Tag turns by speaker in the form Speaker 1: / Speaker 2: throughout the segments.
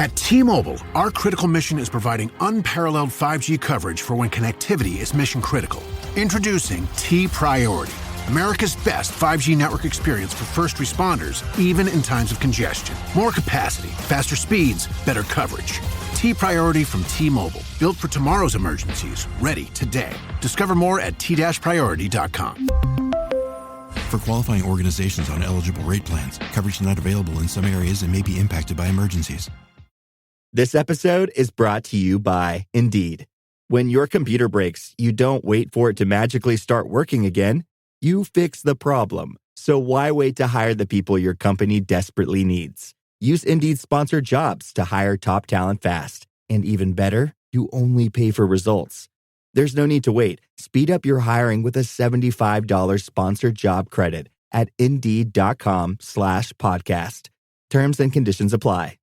Speaker 1: At T-Mobile, our critical mission is providing unparalleled 5G coverage for when connectivity is mission critical. Introducing T-Priority, America's best 5G network experience for first responders, even in times of congestion. More capacity, faster speeds, better coverage. T-Priority from T-Mobile, built for tomorrow's emergencies, ready today. Discover more at t-priority.com.
Speaker 2: For qualifying organizations on eligible rate plans, coverage not available in some areas and may be impacted by emergencies.
Speaker 3: This episode is brought to you by Indeed. When your computer breaks, you don't wait for it to magically start working again. You fix the problem. So why wait to hire the people your company desperately needs? Use Indeed's sponsored jobs to hire top talent fast. And even better, you only pay for results. There's no need to wait. Speed up your hiring with a $75 sponsored job credit at Indeed.com/podcast. Terms and conditions apply.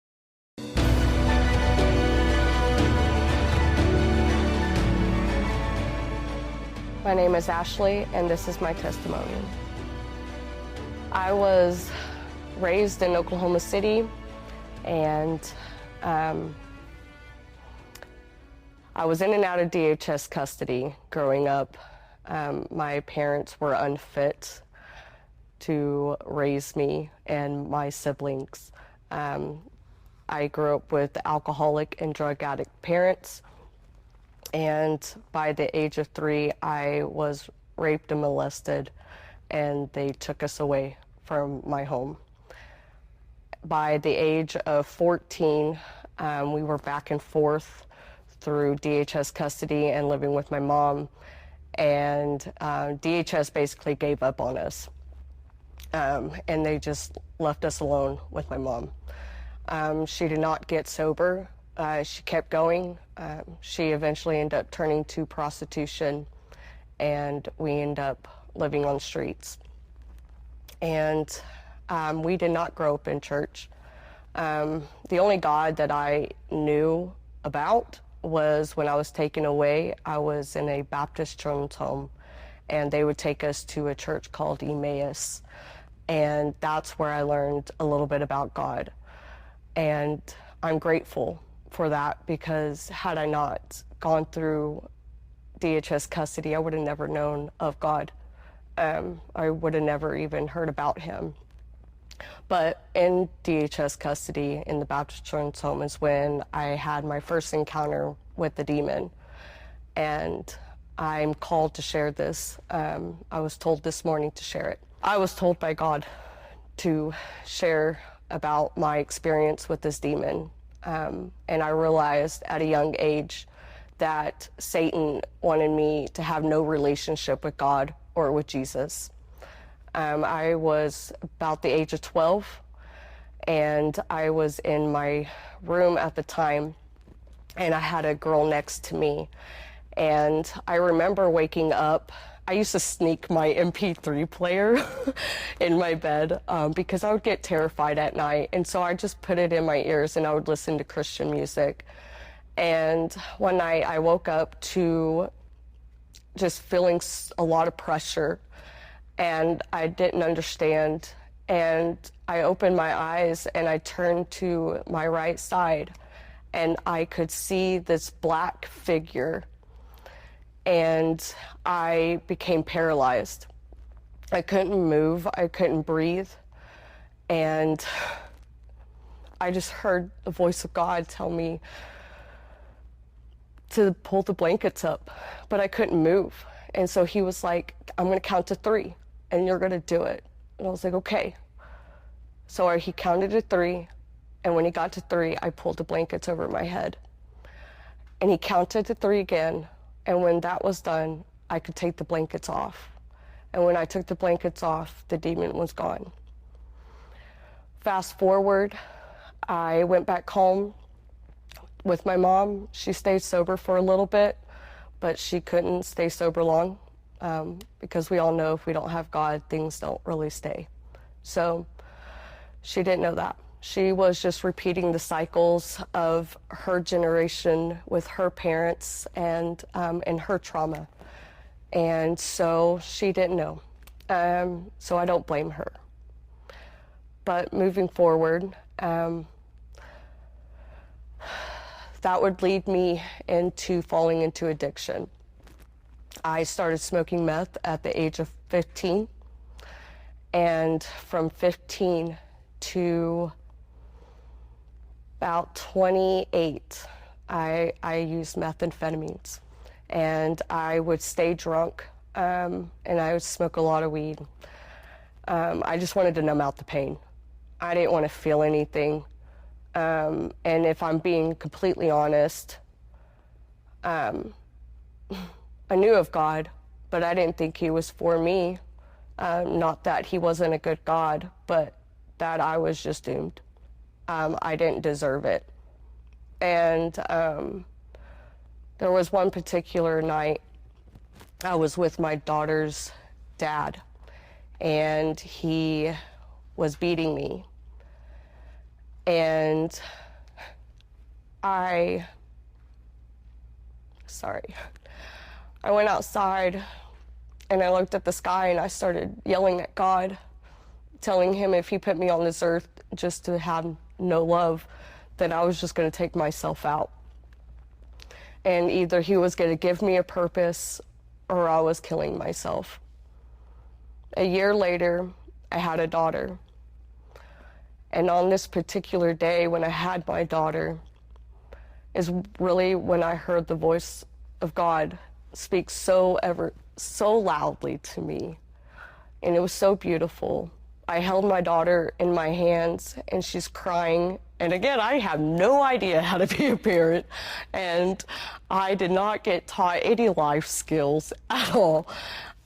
Speaker 4: My name is Ashley, and this is my testimony. I was raised in Oklahoma City, and I was in and out of DHS custody growing up. My parents were unfit to raise me and my siblings. I grew up with alcoholic and drug addict parents. And by the age of 3, I was raped and molested, and they took us away from my home. By the age of 14, we were back and forth through DHS custody and living with my mom. And DHS basically gave up on us. And they just left us alone with my mom. She did not get sober. She kept going. She eventually ended up turning to prostitution, and we ended up living on streets. And we did not grow up in church. The only God that I knew about was when I was taken away. I was in a Baptist children's home, and they would take us to a church called Emmaus. And that's where I learned a little bit about God. And I'm grateful for that, because had I not gone through DHS custody, I would have never known of God. I would have never even heard about him. But in DHS custody in the Baptist Children's Home is when I had my first encounter with the demon. And I'm called to share this. I was told this morning to share it. I was told by God to share about my experience with this demon. And I realized at a young age that Satan wanted me to have no relationship with God or with Jesus. I was about the age of 12, and I was in my room at the time, and I had a girl next to me. And I remember waking up. I used to sneak my MP3 player in my bed because I would get terrified at night. And so I just put it in my ears and I would listen to Christian music. And one night I woke up to just feeling a lot of pressure, and I didn't understand. And I opened my eyes and I turned to my right side, and I could see this black figure. And I became paralyzed. I couldn't move, I couldn't breathe. And I just heard the voice of God tell me to pull the blankets up, but I couldn't move. And so he was like, I'm gonna count to 3 and you're gonna do it. And I was like, okay. So he counted to 3, and when he got to 3, I pulled the blankets over my head. And he counted to 3 again. And when that was done, I could take the blankets off. And when I took the blankets off, the demon was gone. Fast forward, I went back home with my mom. She stayed sober for a little bit, but she couldn't stay sober long because we all know if we don't have God, things don't really stay. So she didn't know that. She was just repeating the cycles of her generation with her parents and her trauma. And so she didn't know. So I don't blame her. But moving forward, that would lead me into falling into addiction. I started smoking meth at the age of 15, and from 15 to about 28, I used methamphetamines, and I would stay drunk, and I would smoke a lot of weed. I just wanted to numb out the pain. I didn't want to feel anything. And if I'm being completely honest, I knew of God, but I didn't think he was for me. Not that he wasn't a good God, but that I was just doomed. I didn't deserve it. And there was one particular night I was with my daughter's dad, and he was beating me. And I went outside and I looked at the sky and I started yelling at God, telling him if he put me on this earth just to have no love, that I was just going to take myself out. And either he was going to give me a purpose or I was killing myself. A year later, I had a daughter. And on this particular day when I had my daughter is really when I heard the voice of God speak so loudly to me. And it was so beautiful. I held my daughter in my hands and she's crying. And again, I have no idea how to be a parent. And I did not get taught any life skills at all.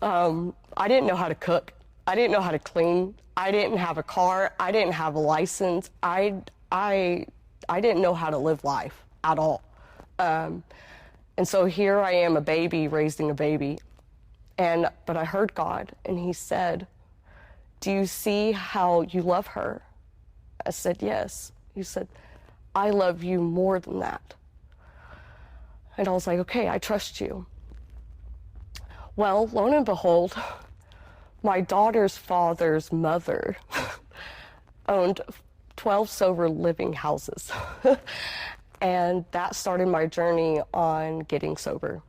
Speaker 4: I didn't know how to cook. I didn't know how to clean. I didn't have a car. I didn't have a license. I didn't know how to live life at all. And so here I am, a baby, raising a baby. But I heard God, and he said, "Do you see how you love her?" I said, "Yes." He said, "I love you more than that." And I was like, "Okay, I trust you." Well, lo and behold, my daughter's father's mother owned 12 sober living houses. And that started my journey on getting sober.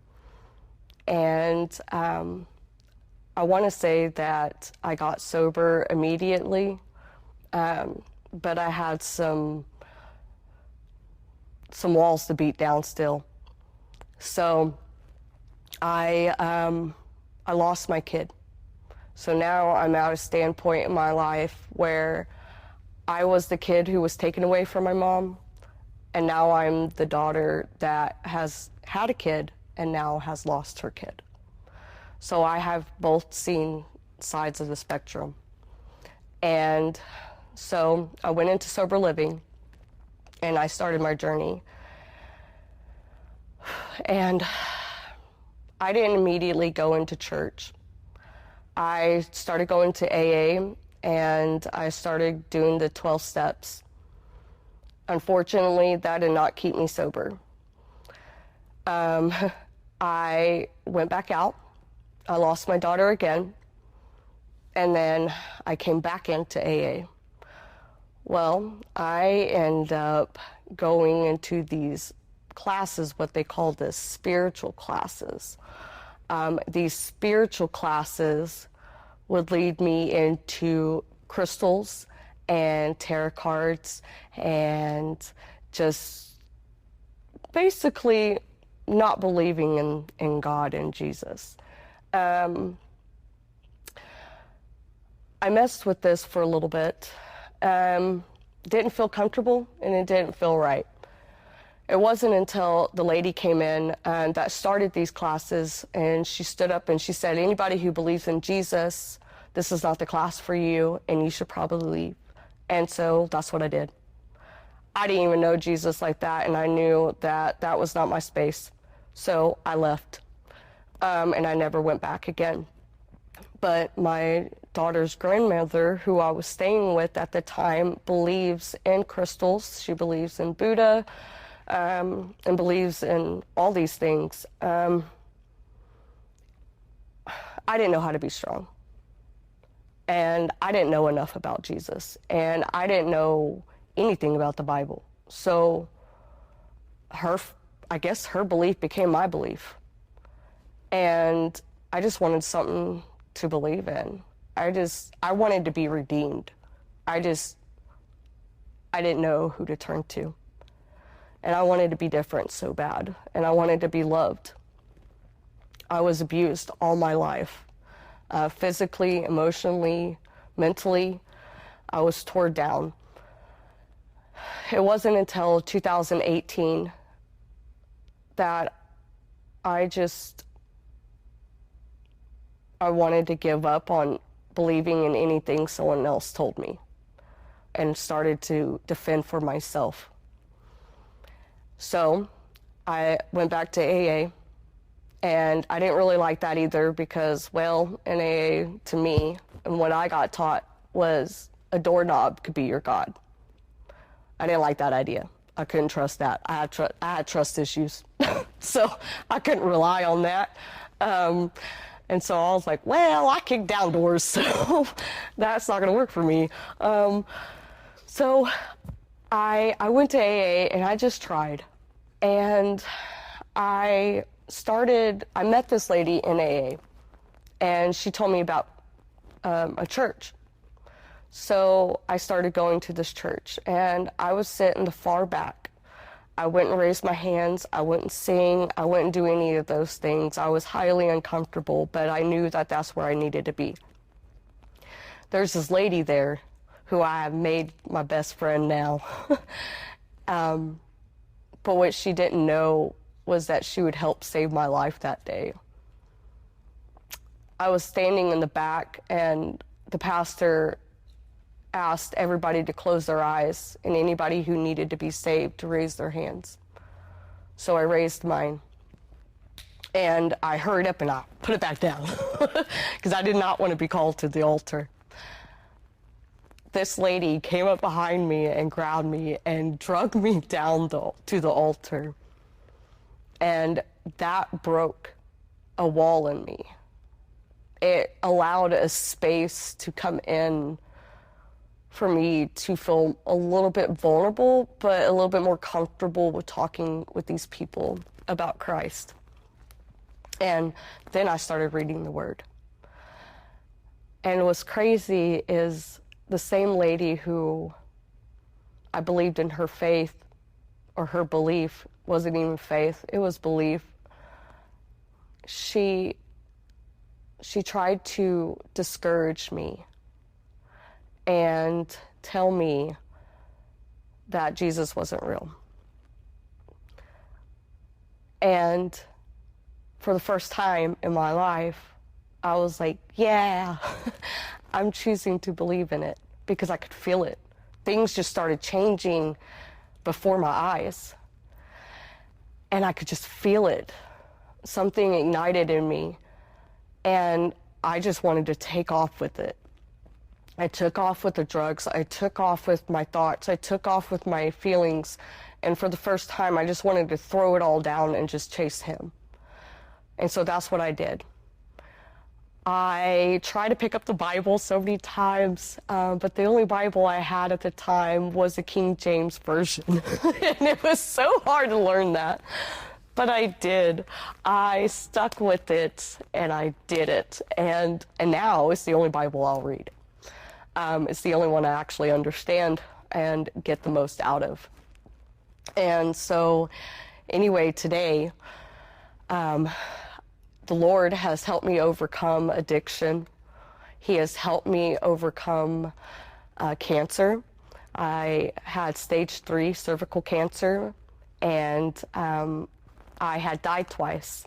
Speaker 4: And I want to say that I got sober immediately, but I had some walls to beat down still. So I lost my kid. So now I'm at a standpoint in my life where I was the kid who was taken away from my mom, and now I'm the daughter that has had a kid and now has lost her kid. So I have both seen sides of the spectrum. And so I went into sober living and I started my journey. And I didn't immediately go into church. I started going to AA and I started doing the 12 steps. Unfortunately, that did not keep me sober. I went back out. I lost my daughter again. And then I came back into AA. Well, I end up going into these classes, what they call the spiritual classes. These spiritual classes would lead me into crystals and tarot cards and just basically not believing in God and Jesus. I messed with this for a little bit. Didn't feel comfortable and it didn't feel right. It wasn't until the lady came in that started these classes, and she stood up and she said, "Anybody who believes in Jesus, this is not the class for you and you should probably leave." And so that's what I did. I didn't even know Jesus like that, and I knew that that was not my space. So I left, and I never went back again. But my daughter's grandmother, who I was staying with at the time, believes in crystals. She believes in Buddha, and believes in all these things. I didn't know how to be strong. And I didn't know enough about Jesus. And I didn't know anything about the Bible. So I guess her belief became my belief. And I just wanted something to believe in. I wanted to be redeemed. I didn't know who to turn to. And I wanted to be different so bad. And I wanted to be loved. I was abused all my life. Physically, emotionally, mentally, I was torn down. It wasn't until 2018 that I wanted to give up on believing in anything someone else told me and started to defend for myself. So I went back to AA, and I didn't really like that either because, well, in AA, to me, and what I got taught was a doorknob could be your God. I didn't like that idea. I couldn't trust that. I had trust issues, so I couldn't rely on that. And so I was like, well, I kick down doors, so that's not going to work for me. So I went to AA, and I just tried. And I met this lady in AA, and she told me about a church. So I started going to this church, and I was sitting the far back. I wouldn't raise my hands, I wouldn't sing, I wouldn't do any of those things. I was highly uncomfortable, but I knew that that's where I needed to be. There's this lady there who I have made my best friend now. But what she didn't know was that she would help save my life that day. I was standing in the back, and the pastor asked everybody to close their eyes and anybody who needed to be saved to raise their hands. So I raised mine, and I hurried up and I put it back down because I did not want to be called to the altar. This lady came up behind me and grabbed me and dragged me down to the altar. And that broke a wall in me. It allowed a space to come in for me to feel a little bit vulnerable, but a little bit more comfortable with talking with these people about Christ. And then I started reading the Word. And what's crazy is the same lady who I believed in her faith, or her belief, wasn't even faith, it was belief. She tried to discourage me and tell me that Jesus wasn't real. And for the first time in my life, I was like, yeah, I'm choosing to believe in it, because I could feel it. Things just started changing before my eyes, and I could just feel it. Something ignited in me, and I just wanted to take off with it. I took off with the drugs, I took off with my thoughts, I took off with my feelings, and for the first time I just wanted to throw it all down and just chase him. And so that's what I did. I tried to pick up the Bible so many times, but the only Bible I had at the time was the King James Version. And it was so hard to learn that. But I did. I stuck with it, and I did it. And now it's the only Bible I'll read. It's the only one I actually understand and get the most out of. And so, anyway, today, the Lord has helped me overcome addiction. He has helped me overcome cancer. I had stage 3 cervical cancer, and I had died twice.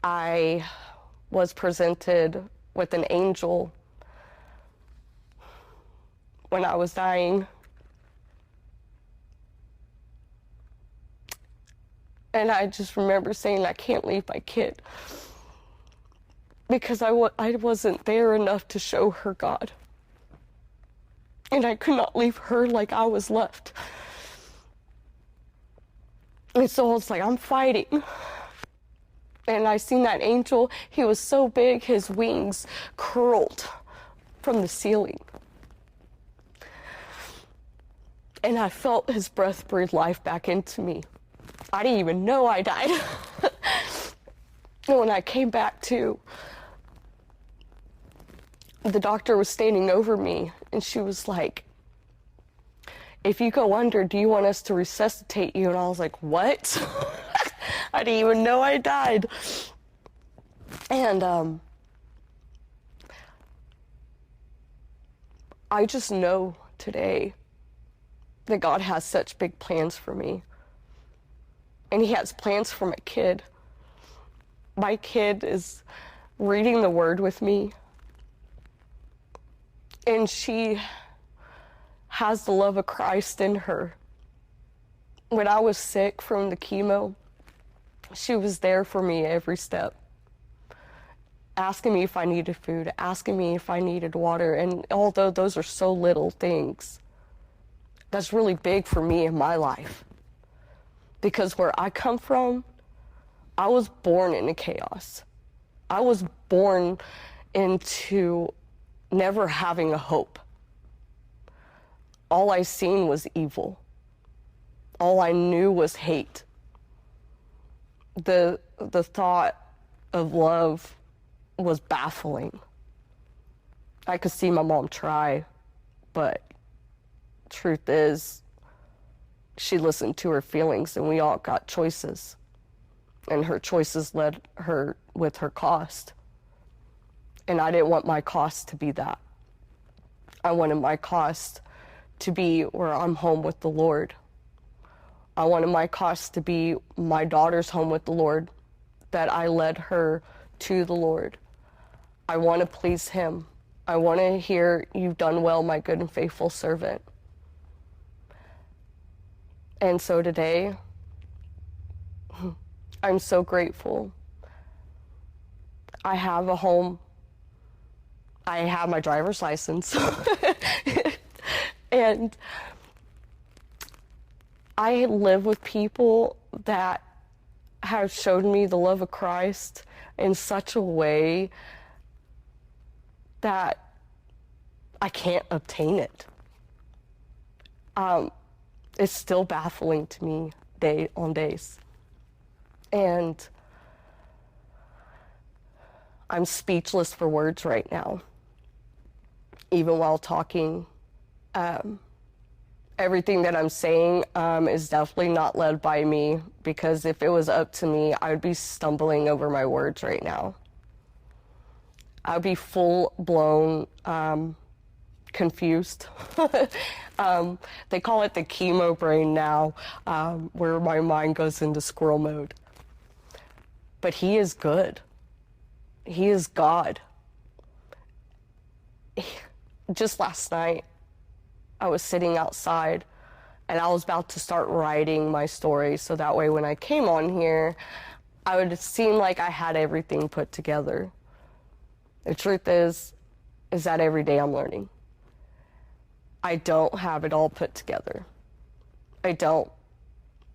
Speaker 4: I was presented with an angel when I was dying. And I just remember saying, I can't leave my kid, because I wasn't there enough to show her God. And I could not leave her like I was left. And so I was like, I'm fighting. And I seen that angel. He was so big, his wings curled from the ceiling. And I felt his breath breathe life back into me. I didn't even know I died. And when I came back to, the doctor was standing over me, and she was like, if you go under, do you want us to resuscitate you? And I was like, what? I didn't even know I died. And I just know today that God has such big plans for me. And he has plans for my kid. My kid is reading the Word with me. And she has the love of Christ in her. When I was sick from the chemo, she was there for me every step, asking me if I needed food, asking me if I needed water. And although those are so little things, that's really big for me in my life. Because where I come from, I was born into chaos. I was born into never having a hope. All I seen was evil. All I knew was hate. The thought of love was baffling. I could see my mom try, but truth is, she listened to her feelings, and we all got choices. And her choices led her with her cost. And I didn't want my cost to be that. I wanted my cost to be where I'm home with the Lord. I wanted my cost to be my daughter's home with the Lord, that I led her to the Lord. I want to please him. I want to hear, you've done well, my good and faithful servant. And so today, I'm so grateful. I have a home. I have my driver's license. And I live with people that have showed me the love of Christ in such a way that I can't obtain it. It's still baffling to me day on days. And I'm speechless for words right now, even while talking. Everything that I'm saying is definitely not led by me, because if it was up to me, I would be stumbling over my words right now. I would be full-blown confused. They call it the chemo brain now, where my mind goes into squirrel mode. But he is good. He is God. Just last night, I was sitting outside, and I was about to start writing my story, so that way when I came on here, I would seem like I had everything put together. The truth is that every day I'm learning. I don't have it all put together. I don't.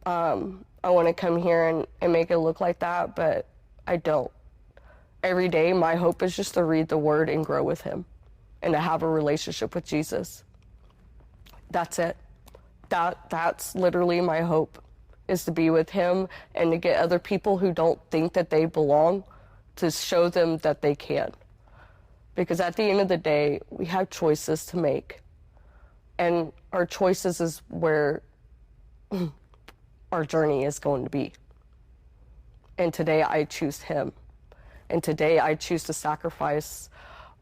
Speaker 4: I want to come here and make it look like that, but I don't. Every day, my hope is just to read the Word and grow with him, and to have a relationship with Jesus. That's it. That's literally my hope, is to be with him and to get other people who don't think that they belong, to show them that they can. Because at the end of the day, we have choices to make. And our choices is where our journey is going to be. And today I choose him. And today I choose to sacrifice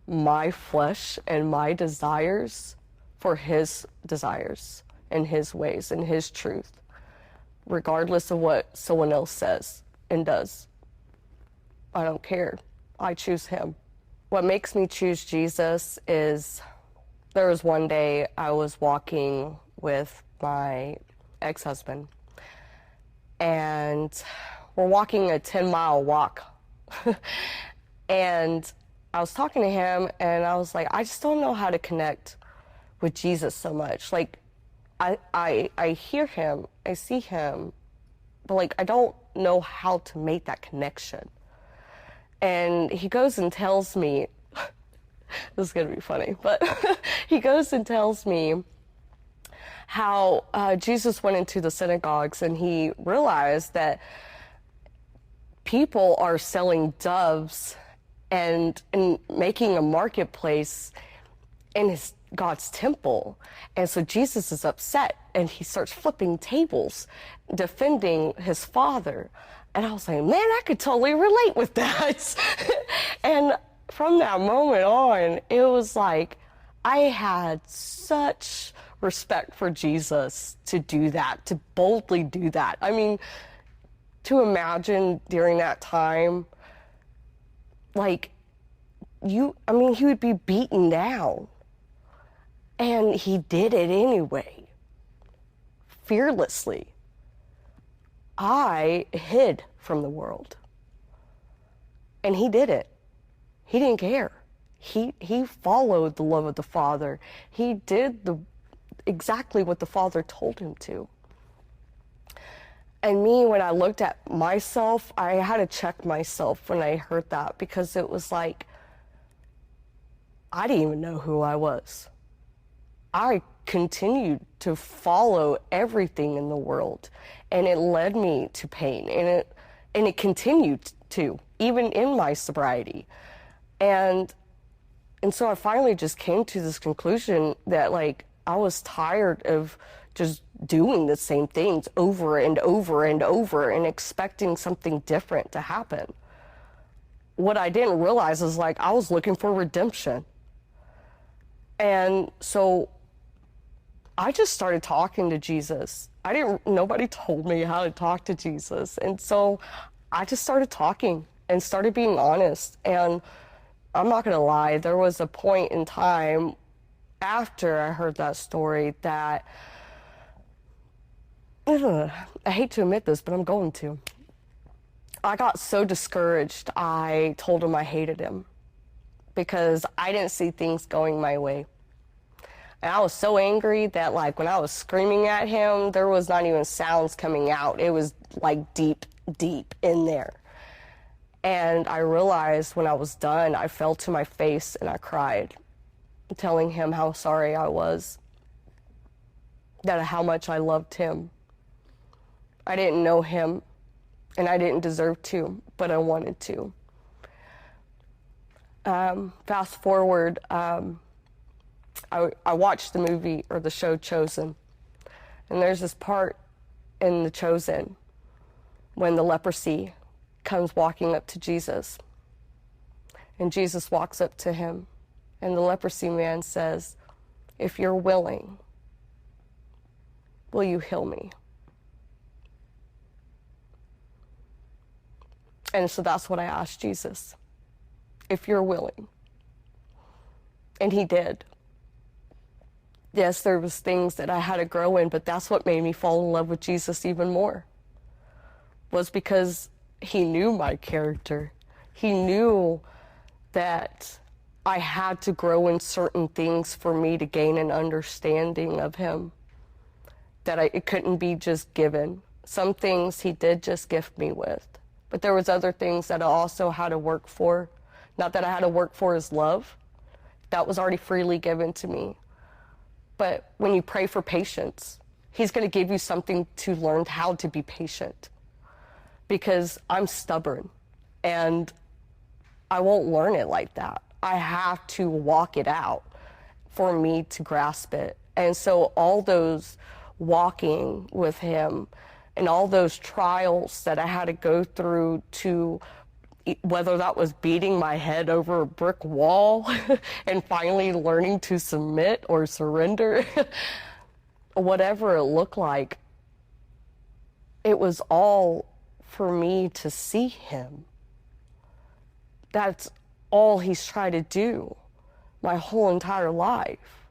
Speaker 4: my flesh and my desires for his desires and his ways and his truth, regardless of what someone else says and does. I don't care. I choose him. What makes me choose Jesus is, there was one day I was walking with my ex-husband, and we're walking a 10-mile walk. And I was talking to him, and I was like, I just don't know how to connect with Jesus so much. Like, I hear him, I see him, but like, I don't know how to make that connection. And he goes and tells me, this is gonna be funny, but he goes and tells me how Jesus went into the synagogues and he realized that people are selling doves and making a marketplace in God's temple. And so Jesus is upset and he starts flipping tables, defending his father. And I was like, man, I could totally relate with that. And from that moment on, it was like I had such respect for Jesus to do that, to boldly do that. I mean, to imagine during that time, like, he would be beaten down. And he did it anyway, fearlessly. I hid from the world. And he did it. He didn't care. He followed the love of the Father. He did exactly what the Father told him to. And me, when I looked at myself, I had to check myself when I heard that, because it was like, I didn't even know who I was. I continued to follow everything in the world, and it led me to pain, and it continued to, even in my sobriety. And so I finally just came to this conclusion that, like, I was tired of just doing the same things over and over and over and expecting something different to happen. What I didn't realize is, like, I was looking for redemption. And so I just started talking to Jesus. Nobody told me how to talk to Jesus. And so I just started talking and started being honest. And I'm not going to lie, there was a point in time after I heard that story that, I hate to admit this, but I'm going to. I got so discouraged, I told him I hated him because I didn't see things going my way. And I was so angry that, like, when I was screaming at him, there was not even sounds coming out. It was, like, deep, deep in there. And I realized when I was done, I fell to my face and I cried, telling him how sorry I was, that how much I loved him. I didn't know him, and I didn't deserve to, but I wanted to. Fast forward, I watched the movie or the show Chosen, and there's this part in The Chosen when the leprosy comes walking up to Jesus, and Jesus walks up to him, and the leprosy man says, "If you're willing, will you heal me?" And so that's what I asked Jesus, if you're willing. And he did. Yes, there was things that I had to grow in, but that's what made me fall in love with Jesus even more, was because he knew my character. He knew that I had to grow in certain things for me to gain an understanding of him, that it couldn't be just given. Some things he did just gift me with, but there was other things that I also had to work for. Not that I had to work for his love. That was already freely given to me. But when you pray for patience, he's going to give you something to learn how to be patient. Because I'm stubborn, and I won't learn it like that. I have to walk it out for me to grasp it. And so all those walking with him and all those trials that I had to go through, to whether that was beating my head over a brick wall and finally learning to submit or surrender, whatever it looked like, it was all for me to see him. That's all he's tried to do my whole entire life.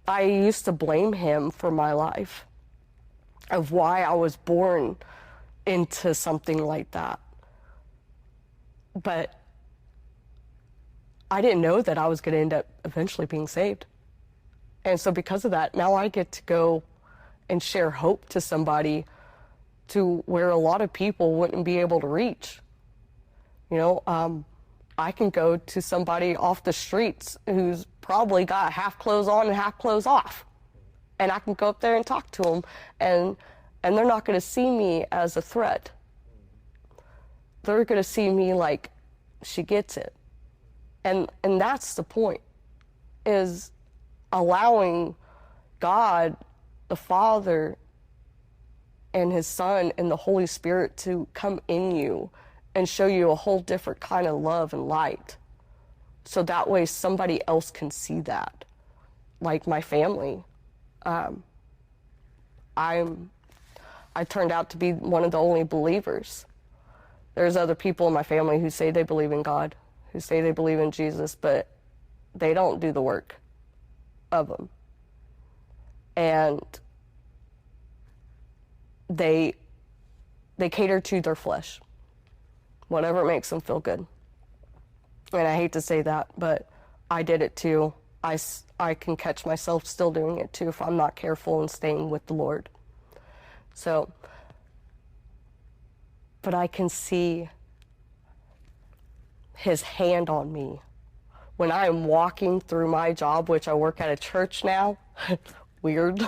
Speaker 4: I used to blame him for my life, of why I was born into something like that. But I didn't know that I was going to end up eventually being saved. And so because of that, now I get to go and share hope to somebody to where a lot of people wouldn't be able to reach. You know, I can go to somebody off the streets who's probably got half clothes on and half clothes off. And I can go up there and talk to them, and they're not going to see me as a threat. They're going to see me like, she gets it. And that's the point, is allowing God, the Father, and his Son, and the Holy Spirit to come in you and show you a whole different kind of love and light. So that way somebody else can see that. Like my family. I turned out to be one of the only believers. There's other people in my family who say they believe in God, who say they believe in Jesus, but they don't do the work of them. And they cater to their flesh, whatever makes them feel good. And I hate to say that, but I did it too. I can catch myself still doing it too if I'm not careful and staying with the Lord. So, but I can see his hand on me when I am walking through my job, which I work at a church now. Weird.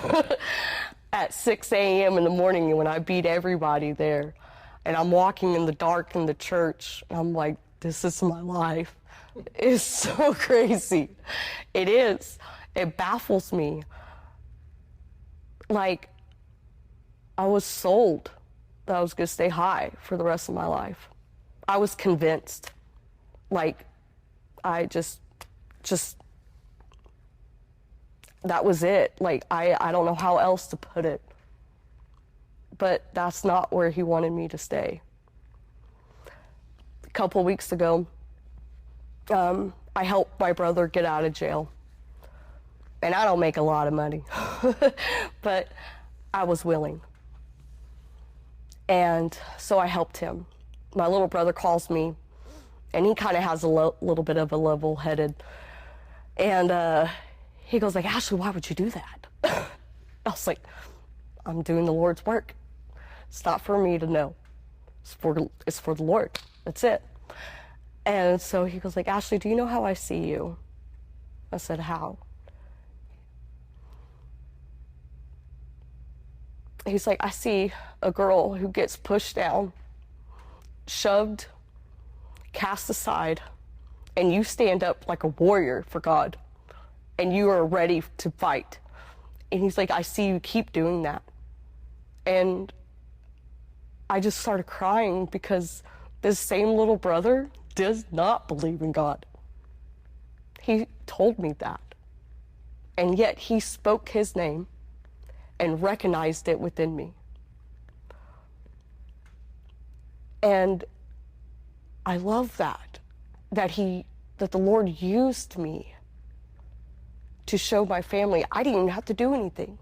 Speaker 4: At 6 a.m. in the morning when I beat everybody there. And I'm walking in the dark in the church. And I'm like, this is my life. It's so crazy. It is. It baffles me. Like, I was sold that I was going to stay high for the rest of my life. I was convinced. Like, I just that was it. Like, I don't know how else to put it. But that's not where he wanted me to stay. A couple weeks ago, I helped my brother get out of jail. And I don't make a lot of money, but I was willing. And so I helped him. My little brother calls me, and he kind of has a little bit of a level-headed. And he goes like, Ashley, why would you do that? I was like, I'm doing the Lord's work. It's not for me to know. It's for the Lord. That's it. And so he goes like, Ashley, do you know how I see you? I said, how? He's like, I see a girl who gets pushed down, shoved, cast aside, and you stand up like a warrior for God, and you are ready to fight. And he's like, I see you keep doing that. And I just started crying because this same little brother does not believe in God. He told me that. And yet he spoke his name and recognized it within me. And I love that the Lord used me to show my family I didn't even have to do anything.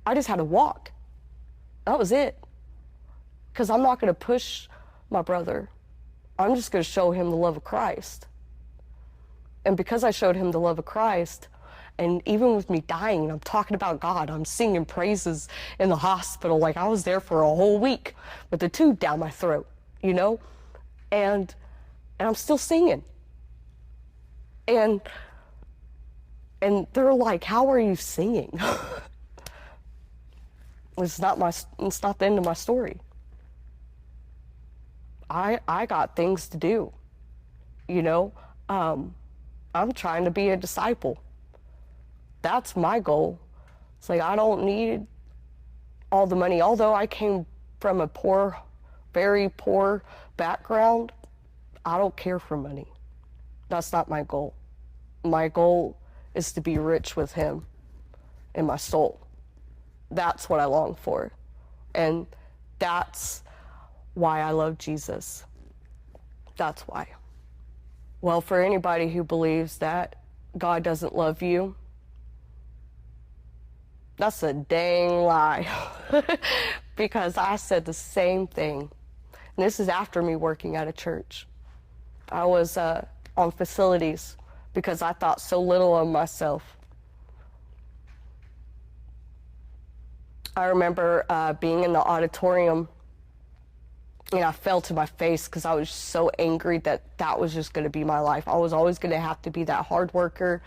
Speaker 4: I just had to walk. That was it. Because I'm not going to push my brother. I'm just going to show him the love of Christ. And because I showed him the love of Christ, and even with me dying, I'm talking about God. I'm singing praises in the hospital like I was there for a whole week with a tube down my throat, you know? And I'm still singing. And they're like, how are you singing? It's not the end of my story. I got things to do, you know? I'm trying to be a disciple. That's my goal. It's like, I don't need all the money. Although I came from a poor, very poor background, I don't care for money. That's not my goal. My goal is to be rich with him in my soul. That's what I long for. And that's why I love Jesus. That's why. Well, for anybody who believes that God doesn't love you, that's a dang lie. Because I said the same thing. And this is after me working at a church. I was on facilities because I thought so little of myself. I remember being in the auditorium, and I fell to my face because I was so angry that was just going to be my life. I was always going to have to be that hard worker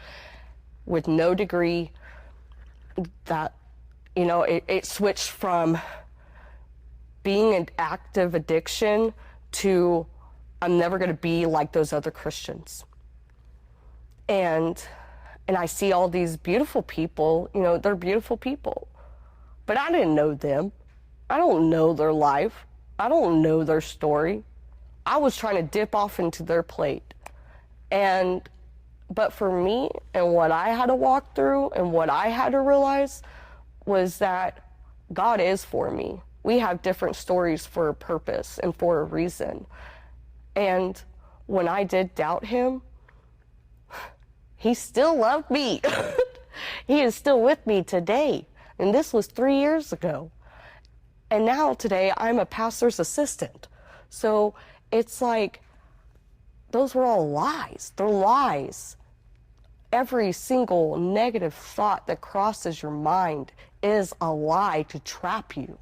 Speaker 4: with no degree, that, you know, it switched from being an active addiction to I'm never going to be like those other Christians. And I see all these beautiful people, you know, they're beautiful people, but I didn't know them. I don't know their life. I don't know their story. I was trying to dip off into their plate. But for me and what I had to walk through and what I had to realize was that God is for me. We have different stories for a purpose and for a reason. And when I did doubt him, he still loved me. He is still with me today. And this was 3 years ago. And now today I'm a pastor's assistant. So it's like, those were all lies. They're lies. Every single negative thought that crosses your mind is a lie to trap you.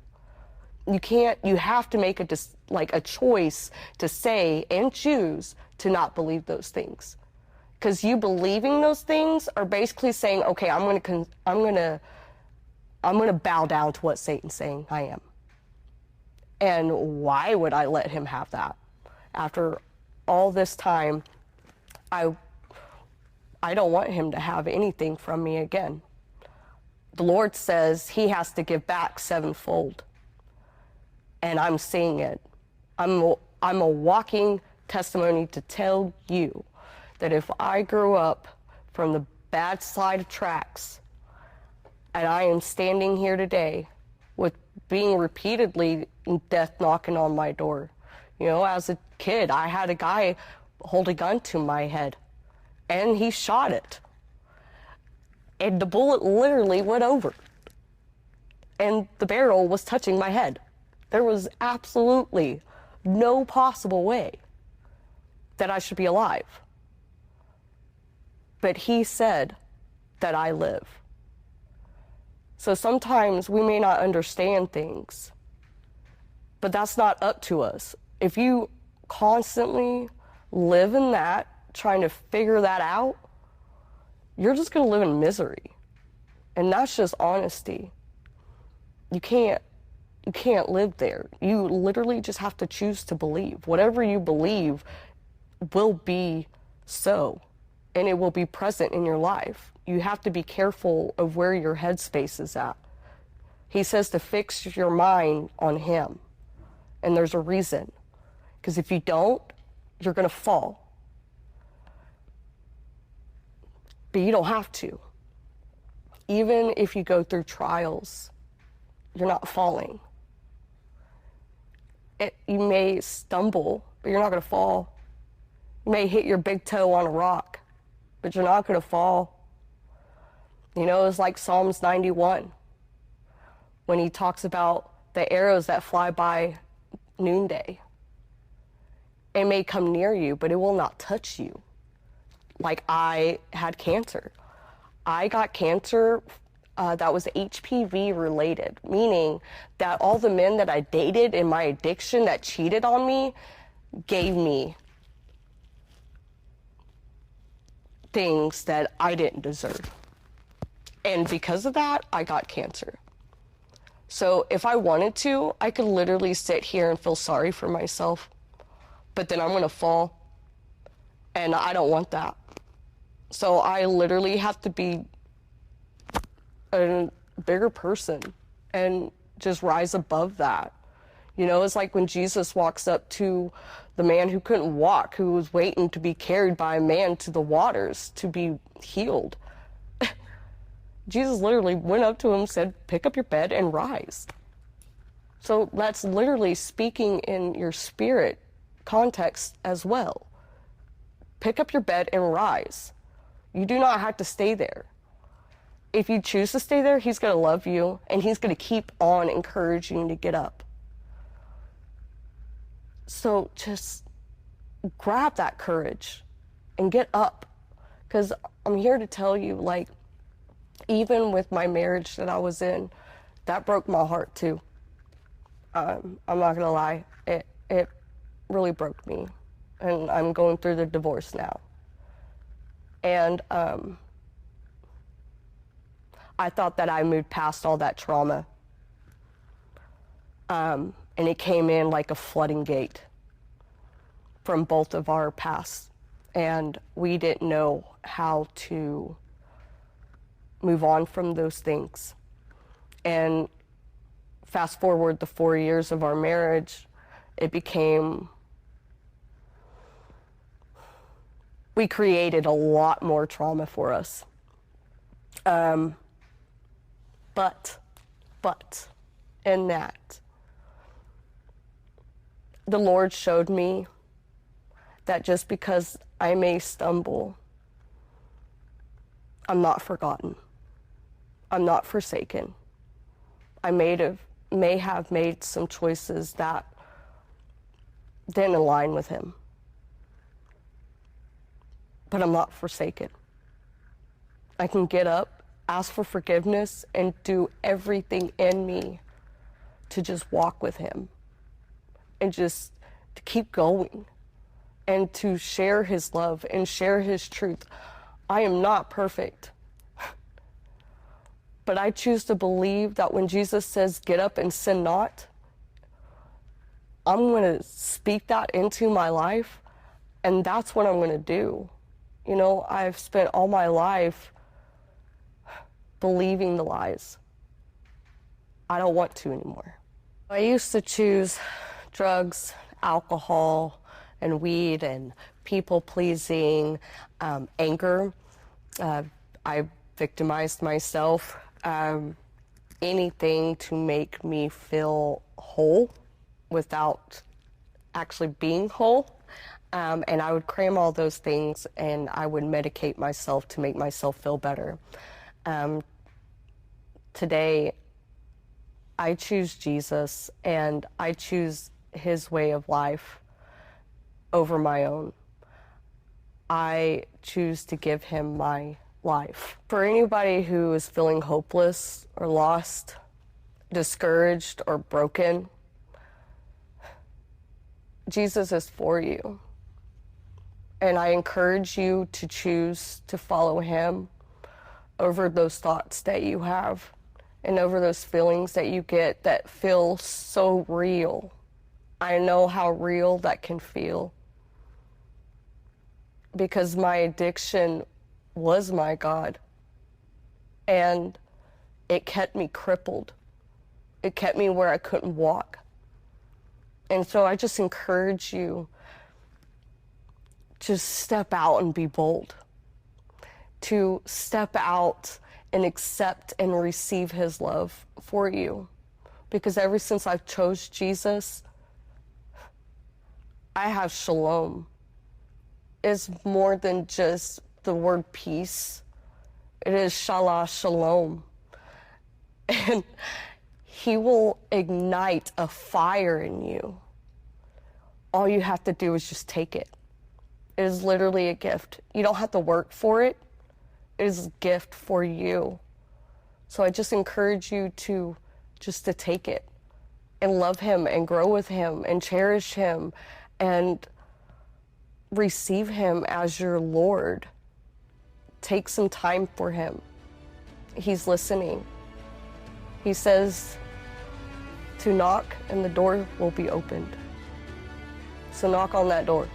Speaker 4: You have to make a choice to say and choose to not believe those things. Because you believing those things are basically saying, okay, I'm gonna bow down to what Satan's saying I am. And why would I let him have that? After all this time, I don't want him to have anything from me again. The Lord says he has to give back sevenfold. And I'm seeing it. I'm a walking testimony to tell you that if I grew up from the bad side of tracks, and I am standing here today with being repeatedly death knocking on my door. You know, as a kid, I had a guy hold a gun to my head, and he shot it. And the bullet literally went over. And the barrel was touching my head. There was absolutely no possible way that I should be alive. But he said that I live. So sometimes we may not understand things, but that's not up to us. If you constantly live in that, trying to figure that out, you're just going to live in misery. And that's just honesty. You can't live there. You literally just have to choose to believe. Whatever you believe will be so, and it will be present in your life. You have to be careful of where your headspace is at. He says to fix your mind on him, and there's a reason. Because if you don't, you're going to fall. But you don't have to. Even if you go through trials, you're not falling. You may stumble, but you're not going to fall. You may hit your big toe on a rock, but you're not going to fall. You know, it's like Psalms 91, when he talks about the arrows that fly by noonday. It may come near you, but it will not touch you. Like, I had cancer. I got cancer that was HPV related, meaning that all the men that I dated in my addiction that cheated on me gave me things that I didn't deserve. And because of that, I got cancer. So if I wanted to, I could literally sit here and feel sorry for myself, but then I'm going to fall, and I don't want that. So I literally have to be a bigger person and just rise above that. You know, it's like when Jesus walks up to the man who couldn't walk, who was waiting to be carried by a man to the waters to be healed. Jesus literally went up to him, said, pick up your bed and rise. So that's literally speaking in your spirit context as well. Pick up your bed and rise. You do not have to stay there. If you choose to stay there, he's going to love you, and he's going to keep on encouraging you to get up. So just grab that courage and get up. Because I'm here to tell you, like, even with my marriage that I was in, that broke my heart too. I'm not gonna lie, it really broke me, and I'm going through the divorce now. And I thought that I moved past all that trauma. And it came in like a flooding gate from both of our pasts. And we didn't know how to move on from those things. And fast forward the 4 years of our marriage, we created a lot more trauma for us. But in that, the Lord showed me that just because I may stumble, I'm not forgotten. I'm not forsaken. I may have made some choices that didn't align with him, but I'm not forsaken. I can get up, ask for forgiveness, and do everything in me to just walk with him and just to keep going and to share his love and share his truth. I am not perfect, but I choose to believe that when Jesus says, get up and sin not, I'm going to speak that into my life, and that's what I'm going to do. You know, I've spent all my life believing the lies. I don't want to anymore. I used to choose drugs, alcohol, and weed, and people-pleasing, anger. I victimized myself. Anything to make me feel whole without actually being whole. And I would cram all those things, and I would medicate myself to make myself feel better. Today, I choose Jesus, and I choose his way of life over my own. I choose to give him my life. For anybody who is feeling hopeless or lost, discouraged or broken, Jesus is for you. And I encourage you to choose to follow him over those thoughts that you have and over those feelings that you get that feel so real. I know how real that can feel, because my addiction was my God, and it kept me crippled. It kept me where I couldn't walk. And so I just encourage you to step out and be bold, to step out and accept and receive his love for you. Because ever since I've chose Jesus, I have shalom. It's more than just the word peace. It is shalom. And he will ignite a fire in you. All you have to do is just take it. It is literally a gift. You don't have to work for it. It is a gift for you. So I just encourage you to take it and love him and grow with him and cherish him and receive him as your Lord. Take some time for him. He's listening. He says to knock and the door will be opened. So knock on that door.